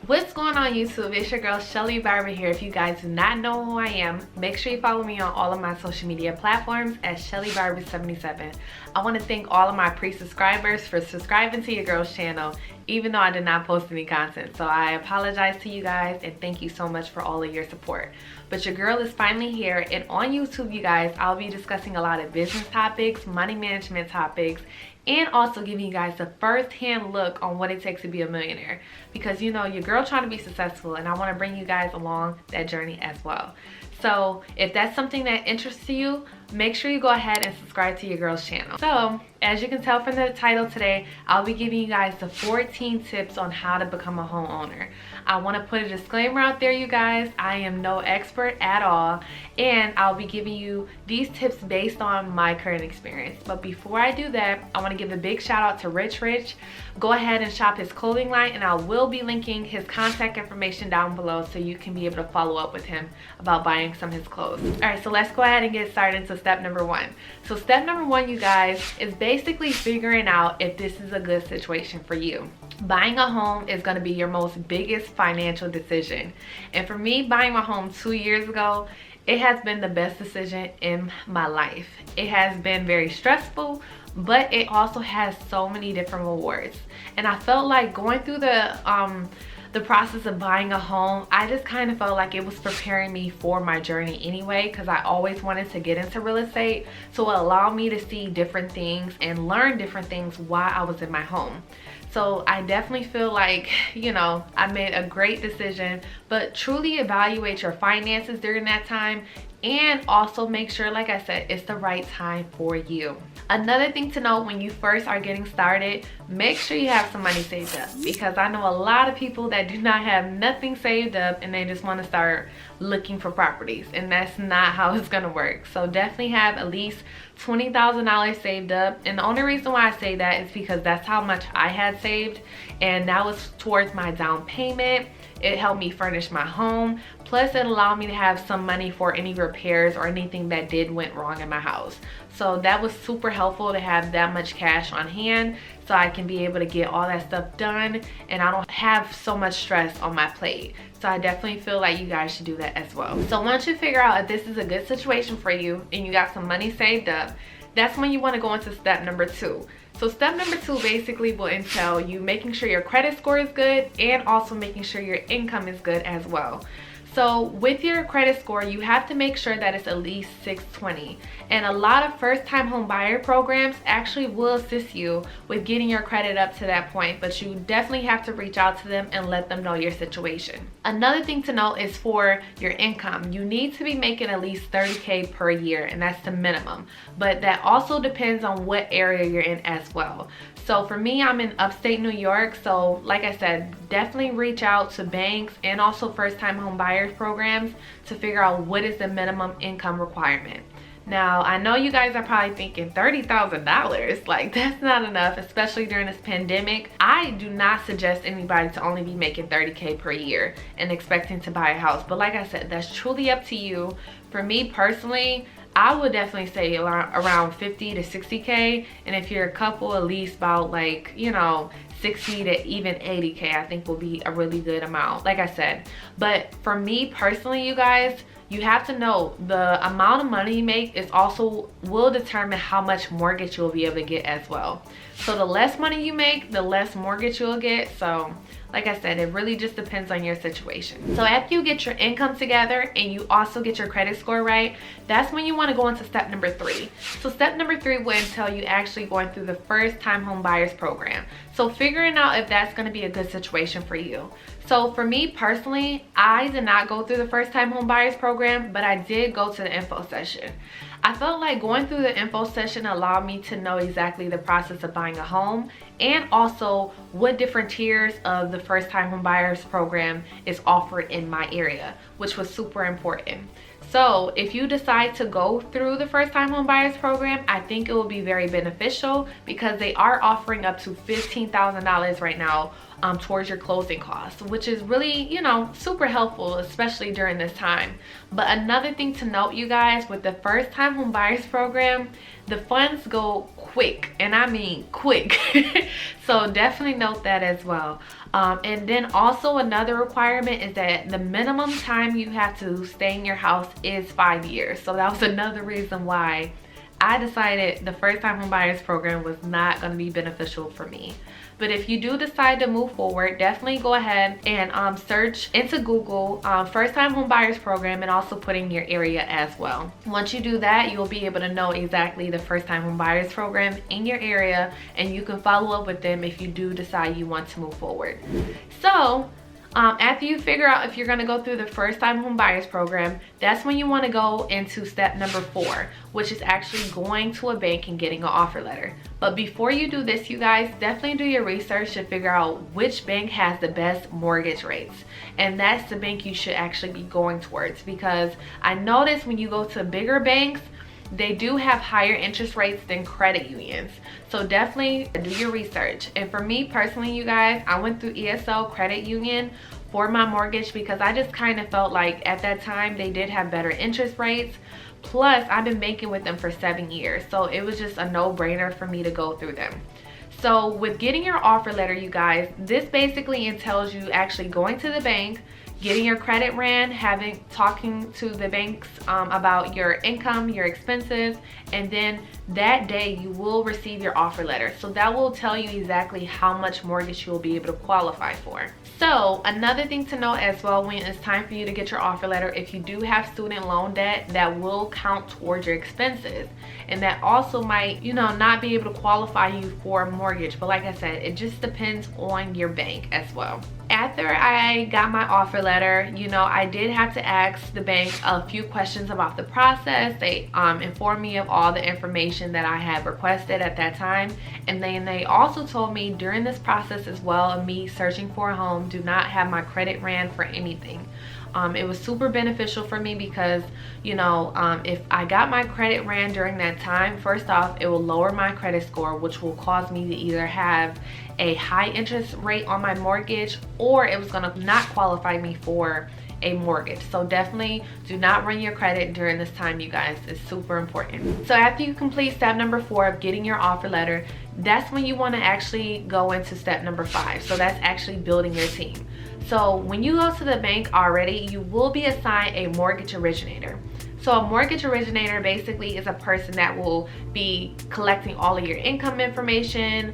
What's going on YouTube? It's your girl Shelly Barber here. If you guys do not know who I am, make sure you follow me on all of my social media platforms at Shelly Barber 77. I want to thank all of my pre-subscribers for subscribing to your girl's channel, even though I did not post any content. So I apologize to you guys and thank you so much for all of your support. But your girl is finally here, and on YouTube, you guys, I'll be discussing a lot of business topics, money management topics, and also giving you guys a first-hand look on what it takes to be a millionaire. Because you know, your girl trying to be successful, and I want to bring you guys along that journey as well. So if that's something that interests you, make sure you go ahead and subscribe to your girl's channel. So as you can tell from the title today, I'll be giving you guys the 14 tips on how to become a homeowner. I want to put a disclaimer out there, you guys. I am no expert at all, and I'll be giving you these tips based on my current experience. But before I do that, I want to give a big shout out to Rixch. Go ahead and shop his clothing line, and I will be linking his contact information down below so you can be able to follow up with him about buying some of his clothes. All right, so let's go ahead and get started into step number one. So step number one, you guys, is basically figuring out if this is a good situation for you. Buying a home is going to be your most biggest financial decision. And for me, buying my home 2 years ago, it has been the best decision in my life. It has been very stressful, but it also has so many different rewards. And I felt like going through the process of buying a home, I just kind of felt like it was preparing me for my journey anyway, because I always wanted to get into real estate. So it allowed me to see different things and learn different things while I was in my home. So I definitely feel like, you know, I made a great decision, but truly evaluate your finances during that time, and also make sure, like I said, it's the right time for you. Another thing to note when you first are getting started, make sure you have some money saved up, because I know a lot of people that do not have nothing saved up and they just want to start looking for properties, and that's not how it's gonna work. So definitely have at least $20,000 saved up, and the only reason why I say that is because that's how much I had saved, and that was towards my down payment. It helped me furnish my home, plus it allowed me to have some money for any repairs or anything that did went wrong in my house. So that was super helpful to have that much cash on hand, so I can be able to get all that stuff done and I don't have so much stress on my plate. So I definitely feel like you guys should do that as well. So once you figure out if this is a good situation for you and you got some money saved up, that's when you want to go into step number two. So step number two basically will entail you making sure your credit score is good and also making sure your income is good as well. So with your credit score, you have to make sure that it's at least 620. And a lot of first-time home buyer programs actually will assist you with getting your credit up to that point, but you definitely have to reach out to them and let them know your situation. Another thing to note is for your income, you need to be making at least 30K per year, and that's the minimum. But that also depends on what area you're in as well. So for me, I'm in upstate New York. So like I said, definitely reach out to banks and also first-time home buyers programs to figure out what is the minimum income requirement. Now, I know you guys are probably thinking $30,000, like that's not enough, especially during this pandemic. I do not suggest anybody to only be making 30K per year and expecting to buy a house. But like I said, that's truly up to you. For me personally, I would definitely say around 50 to 60K. And if you're a couple, at least about like, you know, 60 to even 80K, I think will be a really good amount, like I said. But for me personally, you guys, you have to know the amount of money you make is also will determine how much mortgage you'll be able to get as well. So the less money you make, the less mortgage you'll get. So like I said, it really just depends on your situation. So after you get your income together and you also get your credit score right, that's when you want to go into step number three. So step number three will entail you actually going through the first time home buyers program. So figuring out if that's going to be a good situation for you. So for me personally, I did not go through the first time home buyers program, but I did go to the info session. I felt like going through the info session allowed me to know exactly the process of buying a home and also what different tiers of the first time home buyers program is offered in my area, which was super important. So if you decide to go through the first time home buyers program, I think it will be very beneficial because they are offering up to $15,000 right now towards your closing costs, which is really, you know, super helpful, especially during this time. But another thing to note, you guys, with the first time home buyers program, the funds go quick, and I mean quick. So definitely note that as well. And then also another requirement is that the minimum time you have to stay in your house is 5 years. So that was another reason why I decided the first time home buyers program was not going to be beneficial for me. But if you do decide to move forward, definitely go ahead and search into Google first time home buyers program, and also put in your area as well. Once you do that, you'll be able to know exactly the first time home buyers program in your area, and you can follow up with them if you do decide you want to move forward. So after you figure out if you're going to go through the first time home buyers program, that's when you want to go into step number 4, which is actually going to a bank and getting an offer letter. But before you do this, you guys, definitely do your research to figure out which bank has the best mortgage rates. And that's the bank you should actually be going towards, because I noticed when you go to bigger banks, they do have higher interest rates than credit unions. So definitely do your research. And for me personally, you guys, I went through ESL Credit Union for my mortgage because I just kind of felt like at that time they did have better interest rates. Plus, I've been banking with them for 7 years. So it was just a no-brainer for me to go through them. So with getting your offer letter, you guys, this basically entails you actually going to the bank, getting your credit ran, talking to the banks about your income, your expenses, and then that day you will receive your offer letter. So that will tell you exactly how much mortgage you will be able to qualify for. So another thing to note as well, when it's time for you to get your offer letter, if you do have student loan debt, that will count towards your expenses, and that also might, you know, not be able to qualify you for a mortgage. But like I said, it just depends on your bank as well. After I got my offer letter, you know, I did have to ask the bank a few questions about the process. They informed me of all the information that I had requested at that time. And then they also told me during this process as well of me searching for a home, do not have my credit ran for anything. It was super beneficial for me because, you know, if I got my credit ran during that time, first off, it will lower my credit score, which will cause me to either have a high interest rate on my mortgage, or it was going to not qualify me for a mortgage. So definitely do not run your credit during this time, you guys. It's super important. So after you complete step number 4 of getting your offer letter, that's when you want to actually go into step number 5. So that's actually building your team. So when you go to the bank already, you will be assigned a mortgage originator. So a mortgage originator basically is a person that will be collecting all of your income information,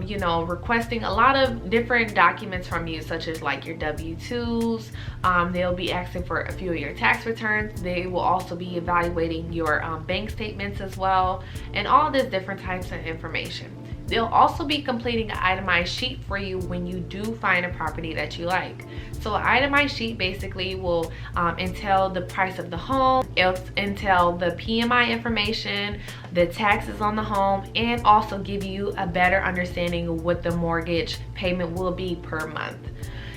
you know, requesting a lot of different documents from you, such as like your W-2s. They'll be asking for a few of your tax returns. They will also be evaluating your bank statements as well, and all this different types of information. They'll also be completing an itemized sheet for you when you do find a property that you like. So an itemized sheet basically will entail the price of the home, it'll entail the PMI information, the taxes on the home, and also give you a better understanding of what the mortgage payment will be per month.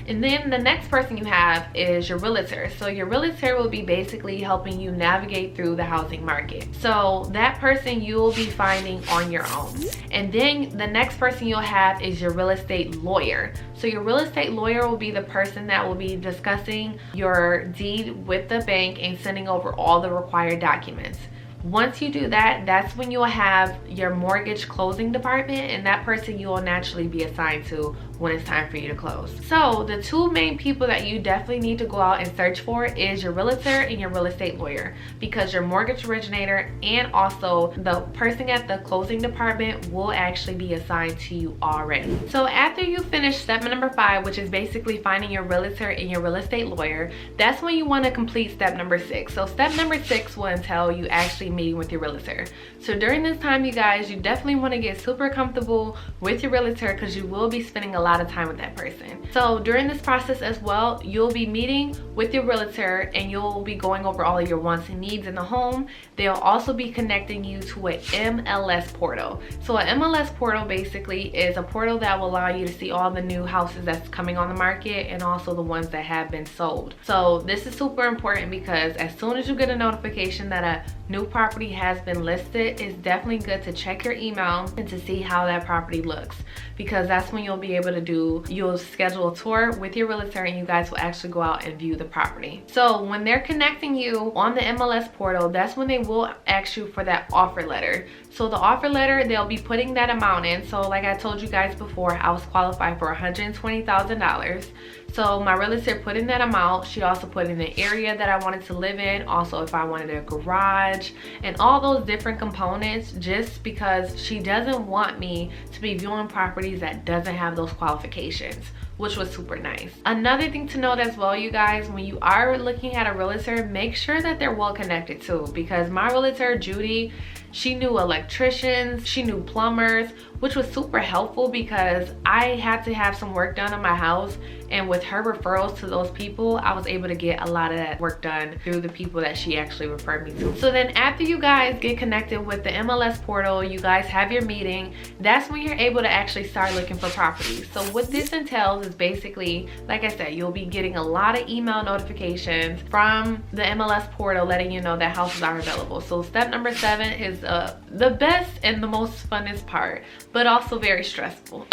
And then the next person you have is your realtor. So your realtor will be basically helping you navigate through the housing market. So that person you will be finding on your own. And then the next person you'll have is your real estate lawyer. So your real estate lawyer will be the person that will be discussing your deed with the bank and sending over all the required documents. Once you do that, that's when you'll have your mortgage closing department, and that person you will naturally be assigned to when it's time for you to close. So the two main people that you definitely need to go out and search for is your realtor and your real estate lawyer, because your mortgage originator and also the person at the closing department will actually be assigned to you already. So after you finish step number 5, which is basically finding your realtor and your real estate lawyer, that's when you want to complete step number 6. So step number 6 will entail you actually meeting with your realtor. So during this time, you guys, you definitely want to get super comfortable with your realtor because you will be spending a lot of time with that person. So during this process as well, you'll be meeting with your realtor and you'll be going over all of your wants and needs in the home. They'll also be connecting you to an MLS portal. So an MLS portal basically is a portal that will allow you to see all the new houses that's coming on the market and also the ones that have been sold. So this is super important because as soon as you get a notification that a new property has been listed, it's definitely good to check your email and to see how that property looks, because that's when you'll be able you'll schedule a tour with your realtor and you guys will actually go out and view the property. So when they're connecting you on the MLS portal, that's when they will ask you for that offer letter. So the offer letter, they'll be putting that amount in. So like I told you guys before, I was qualified for $120,000. So my realtor put in that amount. She also put in the area that I wanted to live in, also if I wanted a garage and all those different components, just because she doesn't want me to be viewing properties that doesn't have those qualifications, which was super nice. Another thing to note as well, you guys, when you are looking at a realtor, make sure that they're well connected too, because my realtor, Judy, she knew electricians, she knew plumbers, which was super helpful because I had to have some work done on my house, and with her referrals to those people, I was able to get a lot of that work done through the people that she actually referred me to. So then after you guys get connected with the MLS portal, you guys have your meeting, that's when you're able to actually start looking for properties. So what this entails is basically, like I said, you'll be getting a lot of email notifications from the MLS portal letting you know that houses are available. So step number 7 is the best and the most funnest part, but also very stressful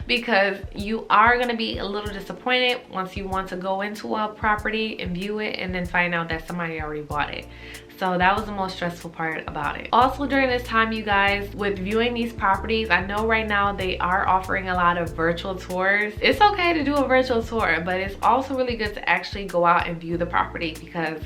because you are going to be a little disappointed once you want to go into a property and view it and then find out that somebody already bought it. So that was the most stressful part about it. Also during this time, you guys, with viewing these properties, I know right now they are offering a lot of virtual tours. It's okay to do a virtual tour, but it's also really good to actually go out and view the property, because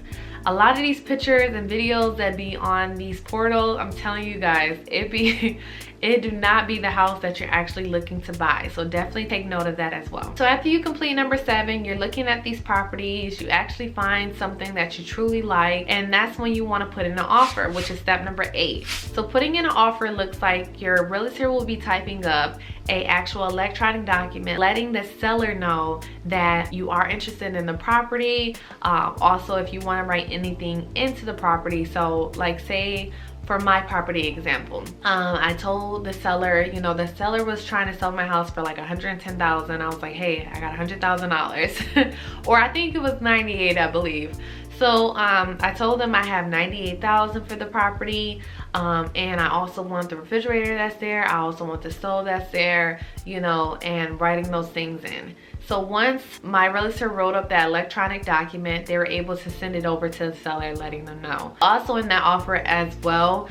a lot of these pictures and videos that be on these portals, I'm telling you guys, it do not be the house that you're actually looking to buy. So definitely take note of that as well. So after you complete number 7, you're looking at these properties, you actually find something that you truly like, and that's when you want to put in an offer, which is step number 8. So putting in an offer looks like your realtor will be typing up a actual electronic document letting the seller know that you are interested in the property. Also, if you want to write anything into the property, so like say for my property example, I told the seller, you know, the seller was trying to sell my house for like $110,000. I was like, hey, I got $100,000 or I think it was 98, I believe. So I told them I have $98,000 for the property, and I also want the refrigerator that's there, I also want the stove that's there, you know, and writing those things in. So once my realtor wrote up that electronic document, they were able to send it over to the seller, letting them know. Also in that offer as well,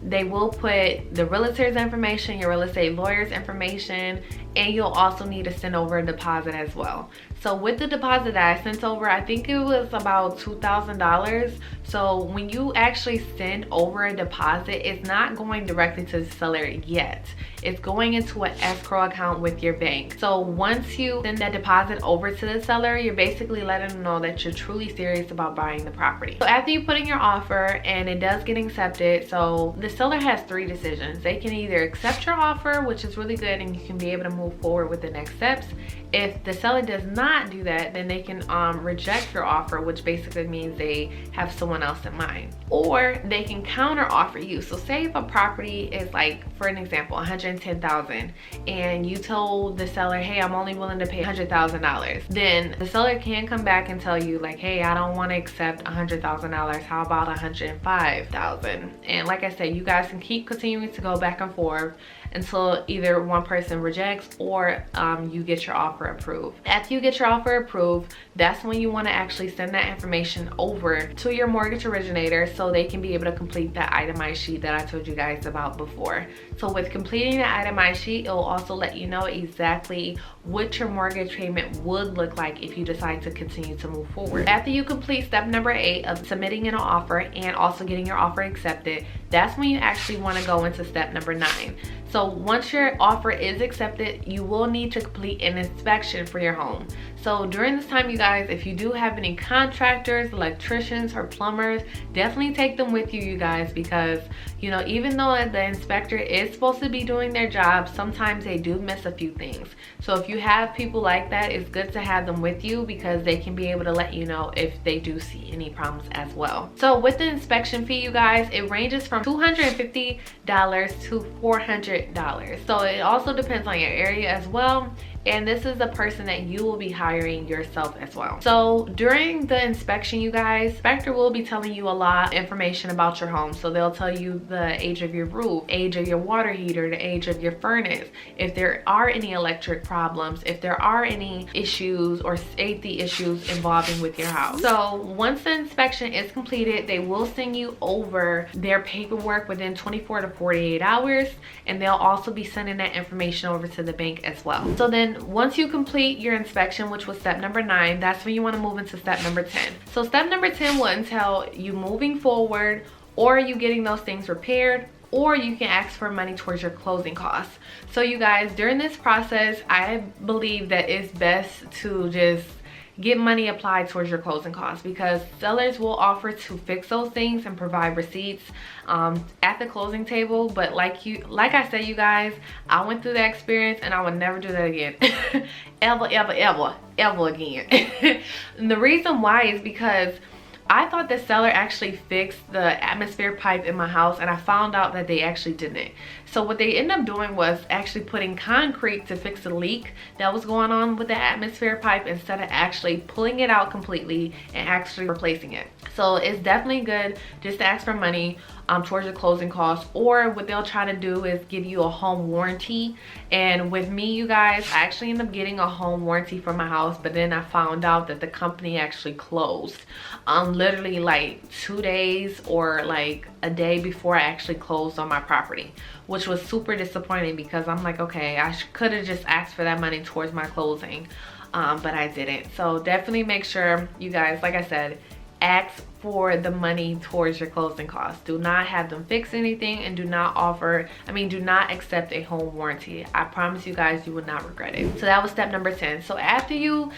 they will put the realtor's information, your real estate lawyer's information, and you'll also need to send over a deposit as well. So with the deposit that I sent over, I think it was about $2,000. So when you actually send over a deposit, it's not going directly to the seller yet. It's going into an escrow account with your bank. So once you send that deposit over to the seller, you're basically letting them know that you're truly serious about buying the property. So after you put in your offer and it does get accepted, so the seller has 3 decisions. They can either accept your offer, which is really good, and you can be able to move forward with the next steps. If the seller does not do that, then they can reject your offer, which basically means they have someone else in mind. Or they can counter offer you. So say if a property is like, for an example, $110,000, and you told the seller, hey, I'm only willing to pay $100,000. Then the seller can come back and tell you like, hey, I don't want to accept $100,000. How about $105,000? And like I said, you guys can keep continuing to go back and forth until either one person rejects or you get your offer approved. After you get your offer approved, that's when you want to actually send that information over to your mortgage originator so they can be able to complete that itemized sheet that I told you guys about before. So with completing the itemized sheet, it will also let you know exactly what your mortgage payment would look like if you decide to continue to move forward. After you complete step number 8 of submitting an offer and also getting your offer accepted, that's when you actually want to go into step number 9. So once your offer is accepted, you will need to complete an inspection for your home. So during this time, you guys, if you do have any contractors, electricians, or plumbers, definitely take them with you, you guys, because, you know, even though the inspector is supposed to be doing their job, sometimes they do miss a few things. So if you have people like that, it's good to have them with you because they can be able to let you know if they do see any problems as well. So with the inspection fee, you guys, it ranges from $250 to $400. So it also depends on your area as well. and this is the person that you will be hiring yourself as well. So during the inspection, you guys, inspector will be telling you a lot of information about your home. So they'll tell you the age of your roof, age of your water heater, the age of your furnace, if there are any electric problems, if there are any issues or safety issues involving with your house. So once the inspection is completed, they will send you over their paperwork within 24 to 48 hours, and they'll also be sending that information over to the bank as well. So then once you complete your inspection, which was step number 9, that's when you want to move into step number 10. So step number 10 will entail you moving forward, or you getting those things repaired, or you can ask for money towards your closing costs. So you guys, during this process, I believe that it's best to just get money applied towards your closing costs, because sellers will offer to fix those things and provide receipts at the closing table. But like I said, you guys, I went through that experience and I would never do that again. ever again. And the reason why is because I thought the seller actually fixed the atmosphere pipe in my house, and I found out that they actually didn't. So what they ended up doing was actually putting concrete to fix the leak that was going on with the atmosphere pipe, instead of actually pulling it out completely and actually replacing it. So it's definitely good just to ask for money towards your closing costs, or what they'll try to do is give you a home warranty. And with me, you guys, I actually ended up getting a home warranty for my house, but then I found out that the company actually closed literally like 2 days or like a day before I actually closed on my property, which was super disappointing, because I'm like, okay, I could have just asked for that money towards my closing, but I didn't. So definitely make sure, you guys, like I said, ask for the money towards your closing costs. Do not have them fix anything, and do not accept a home warranty. I promise you guys, you would not regret it. So that was step number 10. So after you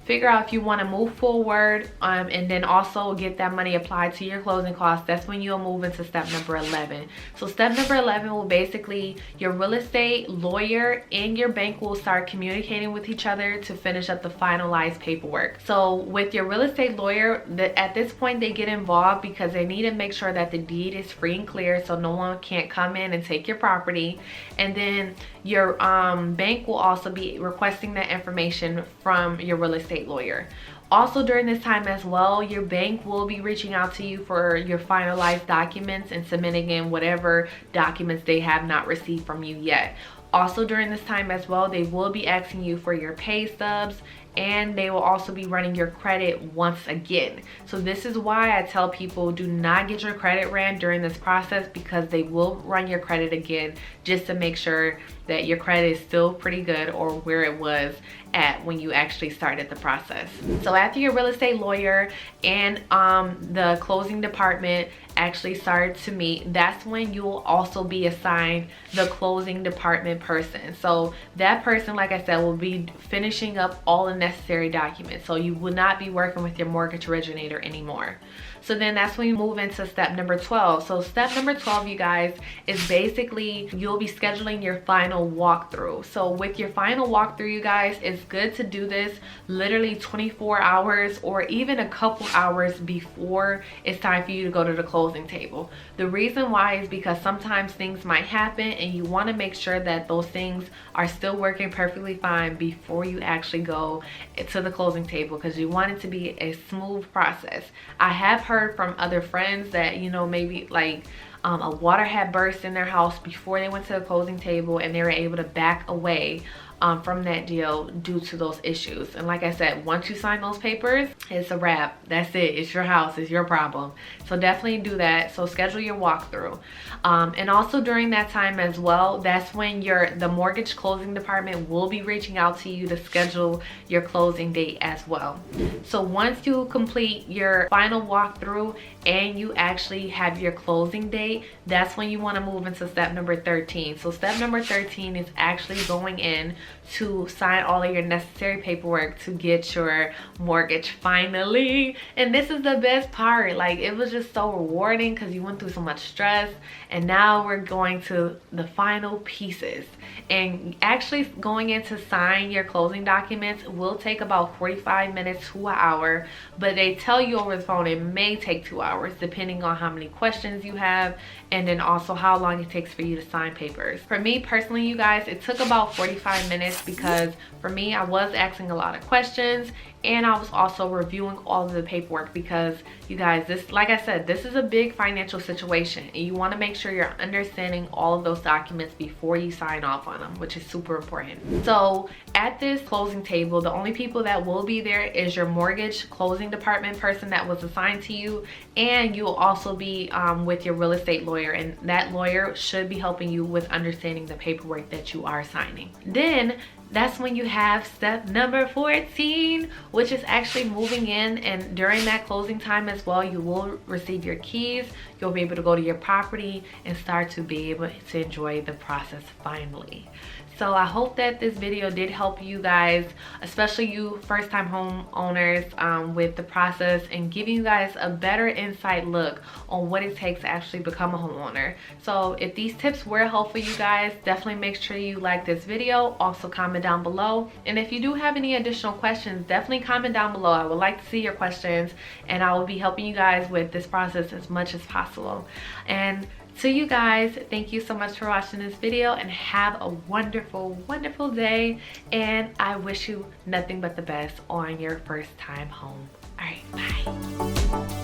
figure out if you want to move forward and then also get that money applied to your closing costs, that's when you'll move into step number 11. So step number 11 will basically, your real estate lawyer and your bank will start communicating with each other to finish up the finalized paperwork. So with your real estate lawyer, at this point they get involved because they need to make sure that the deed is free and clear, so no one can't come in and take your property. And then your bank will also be requesting that information from your real estate lawyer. Also during this time as well, your bank will be reaching out to you for your finalized documents and submitting in whatever documents they have not received from you yet. Also during this time as well, they will be asking you for your pay stubs, and they will also be running your credit once again. So this is why I tell people, do not get your credit ran during this process, because they will run your credit again just to make sure that your credit is still pretty good, or where it was at when you actually started the process. So after your real estate lawyer and the closing department actually start to meet, that's when you'll also be assigned the closing department person. So that person, like I said, will be finishing up all the necessary documents. So you will not be working with your mortgage originator anymore. So then that's when you move into step number 12. So step number 12, you guys, is basically you'll be scheduling your final walkthrough. So with your final walkthrough, you guys, it's good to do this literally 24 hours or even a couple hours before it's time for you to go to the closing table. The reason why is because sometimes things might happen, and you want to make sure that those things are still working perfectly fine before you actually go to the closing table, because you want it to be a smooth process. I have heard from other friends that, you know, maybe like a water had burst in their house before they went to the closing table, and they were able to back away from that deal due to those issues. And like I said, once you sign those papers, it's a wrap. That's it. It's your house. It's your problem. So definitely do that. So schedule your walkthrough. And also during that time as well, that's when the mortgage closing department will be reaching out to you to schedule your closing date as well. So once you complete your final walkthrough and you actually have your closing date, that's when you want to move into step number 13. So step number 13 is actually going in to sign all of your necessary paperwork to get your mortgage finally. And this is the best part. Like, it was just so rewarding because you went through so much stress, and now we're going to the final pieces. And actually going in to sign your closing documents will take about 45 minutes to an hour, but they tell you over the phone it may take 2 hours depending on how many questions you have, and then also how long it takes for you to sign papers. For me personally, you guys, it took about 45 minutes because for me, I was asking a lot of questions and I was also reviewing all of the paperwork because you guys, this, like I said, this is a big financial situation and you want to make sure you're understanding all of those documents before you sign off on them, which is super important. So at this closing table, the only people that will be there is your mortgage closing department person that was assigned to you, and you'll also be with your real estate lawyer, and that lawyer should be helping you with understanding the paperwork that you are signing. Then that's when you have step number 14, which is actually moving in, and during that closing time as well, you will receive your keys. You'll be able to go to your property and start to be able to enjoy the process finally. So I hope that this video did help you guys, especially you first-time homeowners, with the process and giving you guys a better inside look on what it takes to actually become a homeowner. So if these tips were helpful you guys, definitely make sure you like this video. Also comment down below. And if you do have any additional questions, definitely comment down below. I would like to see your questions and I will be helping you guys with this process as much as possible. And to you guys, thank you so much for watching this video and have a wonderful, wonderful day. And I wish you nothing but the best on your first time home. All right, bye.